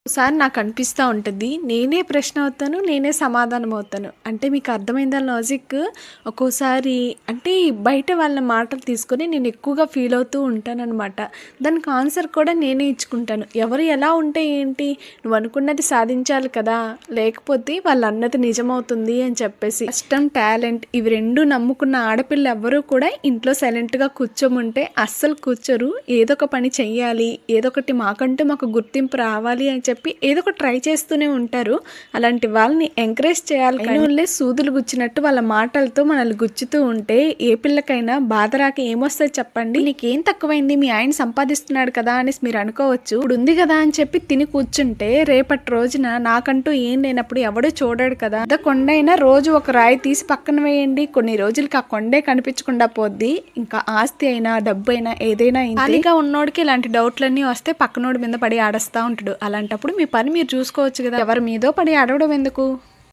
ఒకసారి నాకు అనిపిస్తూ ఉంటుంది, నేనే ప్రశ్న అవుతాను, నేనే సమాధానం అవుతాను. అంటే మీకు అర్థమైందా లాజిక్? ఒక్కోసారి అంటే బయట వాళ్ళ మాటలు తీసుకొని నేను ఎక్కువగా ఫీల్ అవుతూ ఉంటానన్నమాట. దానికి ఆన్సర్ కూడా నేనే ఇచ్చుకుంటాను. ఎవరు ఎలా ఉంటే ఏంటి, నువ్వు అనుకున్నది సాధించాలి కదా, లేకపోతే వాళ్ళు అన్నది నిజమవుతుంది అని చెప్పేసి. కష్టం, టాలెంట్ ఇవి రెండు నమ్ముకున్న ఆడపిల్ల ఎవ్వరూ కూడా ఇంట్లో సైలెంట్గా కూర్చోమంటే అస్సలు కూర్చోరు. ఏదో ఒక పని చెయ్యాలి, ఏదో ఒకటి మాకంటూ మాకు గుర్తింపు రావాలి అని చెప్పి ఏదో ఒక ట్రై చేస్తూనే ఉంటారు. అలాంటి వాళ్ళని ఎంకరేజ్ చేయాలి. కానీ సూదులు గుచ్చినట్టు వాళ్ళ మాటలతో మనల్ని గుచ్చుతూ ఉంటే ఏ పిల్లకైనా బాధ రాక ఏమొస్తుంది చెప్పండి? నీకేం తక్కువైంది, మీ ఆయన సంపాదిస్తున్నాడు కదా అనేసి మీరు అనుకోవచ్చు. ఇప్పుడు ఉంది కదా అని చెప్పి తిని కూర్చుంటే రేపటి రోజున నాకంటూ ఏం లేనప్పుడు ఎవడో చూడాడు కదా. పెద్ద కొండ అయినా రోజు ఒక రాయి తీసి పక్కన వేయండి, కొన్ని రోజులకి ఆ కొండే కనిపించకుండా పోద్ది. ఇంకా ఆస్తి అయినా డబ్బు అయినా ఏదైనా ఖాళీగా ఉన్నోడికి ఇలాంటి డౌట్లన్నీ వస్తే పక్కనోడి మీద పడి ఆడస్తా ఉంటాడు. అలాంటప్పుడు మీ పని మీరు చూసుకోవచ్చు కదా, ఎవరి మీదో పడి అడగడం ఎందుకు?